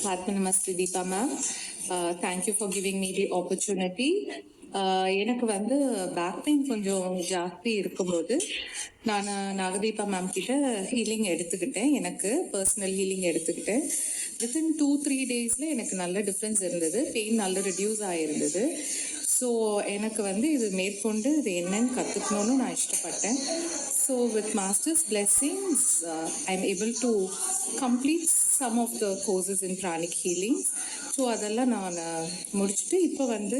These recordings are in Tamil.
Namaste Deepa ma'am. Thank you for giving me the opportunity. எனக்கு வந்து பேக் பெயின் கொஞ்சம் ஜாஸ்தி இருக்கும்போது நான் நாகதீபா மேம் கிட்ட ஹீலிங் எடுத்துக்கிட்டேன். எனக்கு பர்சனல் ஹீலிங் எடுத்துக்கிட்டேன். வித்தின் 2-3 டேஸில் எனக்கு நல்ல டிஃப்ரென்ஸ் இருந்தது. பெயின் நல்ல ரெடியூஸ் ஆகிருந்தது. ஸோ எனக்கு வந்து இது மேற்கொண்டு இது என்னன்னு கற்றுக்கணுன்னு நான் இஷ்டப்பட்டேன். So with masters blessings I am able to complete some of the courses in pranic healing. So அதெல்லாம் நான் முடிச்சுட்டு இப்போ வந்து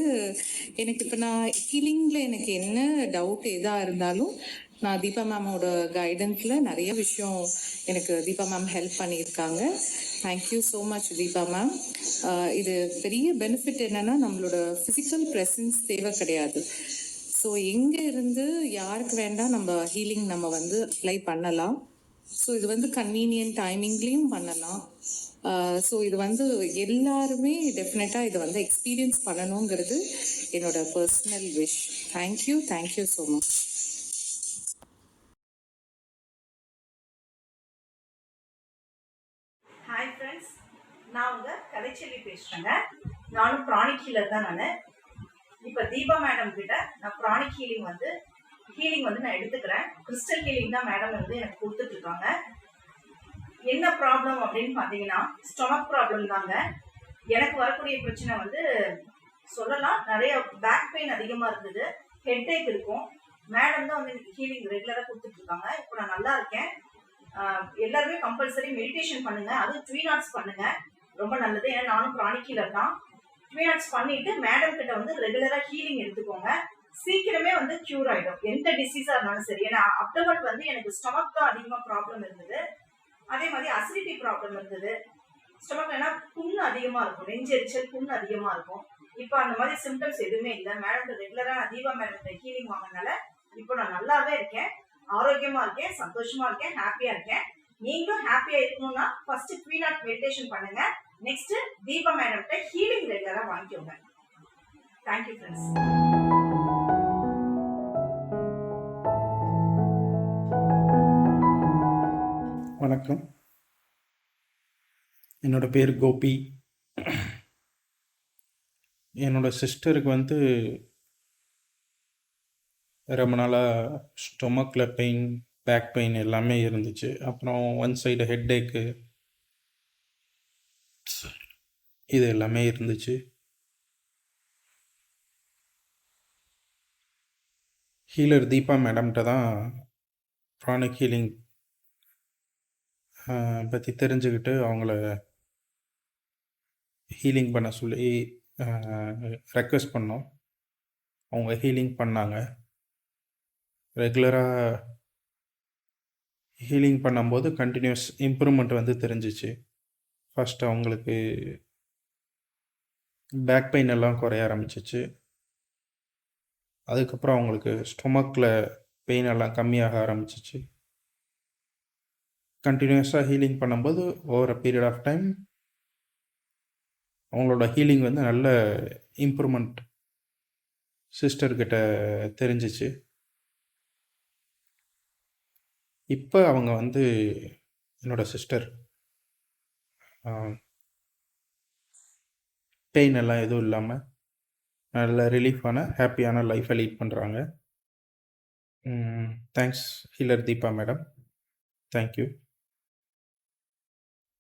எனக்கு இப்போ நான் ஹீலிங்கில் எனக்கு என்ன டவுட் எதாக இருந்தாலும் நான் தீபா மேமோட கைடன்ஸில் நிறைய விஷயம் எனக்கு தீபா மேம் ஹெல்ப் பண்ணியிருக்காங்க. Thank you so much Deepa ma'am. இது பெரிய பெனிஃபிட் என்னென்னா நம்மளோட ஃபிசிக்கல் ப்ரெசன்ஸ் தேவை கிடையாது. ஸோ எங்கே இருந்து யாருக்கு வேண்டாம் நம்ம ஹீலிங் நம்ம வந்து அப்ளை பண்ணலாம். ஸோ இது வந்து கன்வீனியன்ட் டைமிங்லேயும் பண்ணலாம். ஸோ இது வந்து எல்லாருமே டெஃபினட்டாக இதை வந்து எக்ஸ்பீரியன்ஸ் பண்ணணுங்கிறது என்னோட personal wish. Thank you so much. Hi friends, நான் உங்கள் கலைச்செல்வி பேசுகிறேங்க. நானும் ப்ராணிக் ஹீலர் தான். நான் இப்போ தீபா மேடம் கிட்ட நான் ப்ராணிக் ஹீலிங் வந்து நான் எடுத்துக்கிறேன். கிறிஸ்டல் ஹீலிங் தான் மேடம் வந்து எனக்கு கொடுத்துட்ருக்காங்க. என்ன ப்ராப்ளம் அப்படின்னு பார்த்தீங்கன்னா ஸ்டொமக் ப்ராப்ளம் தாங்க. எனக்கு வரக்கூடிய பிரச்சனை வந்து சொல்லலாம், நிறைய பேக் பெயின் அதிகமாக இருந்தது, ஹெட்ஏக் இருக்கும். மேடம் தான் வந்து எனக்கு ஹீலிங் ரெகுலராக கொடுத்துட்ருக்காங்க. இப்போ நான் நல்லா இருக்கேன். எல்லாருமே கம்பல்சரி மெடிடேஷன் பண்ணுங்க, அதுவும் ட்வீனாட்ஸ் பண்ணுங்க, ரொம்ப நல்லது. ஏன்னா நானும் ப்ராணிக் ஹீலர் தான். ட்வீனாட்ஸ் பண்ணிட்டு மேடம் கிட்ட வந்து ரெகுலரா ஹீலிங் எடுத்துக்கோங்க. சீக்கிரமே வந்து கியூர் ஆயிடும், எந்த டிசீஸா இருந்தாலும் சரி. ஏன்னா அப்டமன் வந்து எனக்கு ஸ்டொமக் தான் அதிகமா ப்ராப்ளம் இருந்தது. அதே மாதிரி அசிடிட்டி ப்ராப்ளம் இருந்தது. ஸ்டொமக் ஏன்னா புண்ணு அதிகமா இருக்கும், நெஞ்செரிச்சல், புண்ணு அதிகமா இருக்கும். இப்போ அந்த மாதிரி சிம்டம்ஸ் எதுவுமே இல்லை. மேடம் ரெகுலரா நான் தீபா மேடம் ஹீலிங் வாங்கினால இப்போ நான் நல்லாவே இருக்கேன், ஆரோக்கியமா இருக்கேன், சந்தோஷமா இருக்கேன், ஹாப்பியா இருக்கேன். நீங்களும் ஹாப்பியா இருக்கணும்னா ஃபர்ஸ்ட் ட்வீனாட் மெடிடேஷன் பண்ணுங்க. நெக்ஸ்ட் தீபா மேடம் ஹீலிங் ரெகுலரா வாங்கிக்கோங்க. Thank you friends. வணக்கம், என்னோட பேர் கோபி. என்னோட சிஸ்டருக்கு வந்து ரொம்ப நாளாக ஸ்டொமக்கில் பெயின், பேக் பெயின் எல்லாமே இருந்துச்சு. அப்புறம் ஒன் சைடு ஹெட்டேக்கு இது எல்லாமே இருந்துச்சு. ஹீலர் தீபா மேடம்கிட்ட தான் ப்ராணிக் ஹீலிங் பற்றி தெரிஞ்சுக்கிட்டு அவங்கள ஹீலிங் பண்ண சொல்லி ரெக்வெஸ்ட் பண்ணோம். அவங்க ஹீலிங் பண்ணாங்க. ரெகுலராக ஹீலிங் பண்ணும்போது கண்டினியூஸ் இம்ப்ரூவ்மெண்ட் வந்து தெரிஞ்சிச்சு. ஃபஸ்ட்டு அவங்களுக்கு பேக் பெயின் எல்லாம் குறைய ஆரம்பிச்சிச்சு. அதுக்கப்புறம் அவங்களுக்கு ஸ்டொமக்கில் பெயின் எல்லாம் கம்மியாக ஆரம்பிச்சிச்சு. கண்டினியூஸாக ஹீலிங் பண்ணும்போது over a period of time அவங்களோட ஹீலிங் வந்து நல்ல இம்ப்ரூவ்மெண்ட் சிஸ்டர்கிட்ட தெரிஞ்சிச்சு. இப்போ அவங்க வந்து என்னோட சிஸ்டர் பெயின் எல்லாம் எதுவும் இல்லாமல் நல்ல ரிலீஃபான ஹாப்பியான லைஃப்பை லீட் பண்ணுறாங்க. Thanks healer Deepa madam, thank you.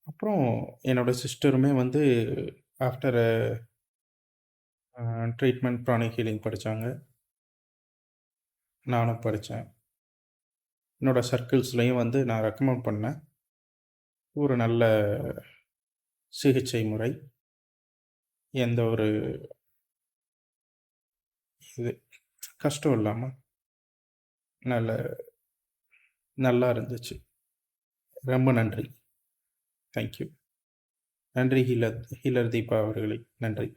அப்புறம் என்னோட சிஸ்டருமே வந்து ஆஃப்டர் ட்ரீட்மெண்ட் ப்ராணிக் ஹீலிங் படித்தாங்க, நானும் படித்தேன். என்னோடய சர்க்கிள்ஸ்லையும் வந்து நான் ரெக்கமெண்ட் பண்ணேன். ஒரு நல்ல சிகிச்சை முறை, எந்த ஒரு இது கஷ்டம் இல்லாமல் நல்லா இருந்துச்சு. ரொம்ப நன்றி, தேங்க்யூ. நன்றி ஹீலர் தீபா அவர்களே, நன்றி.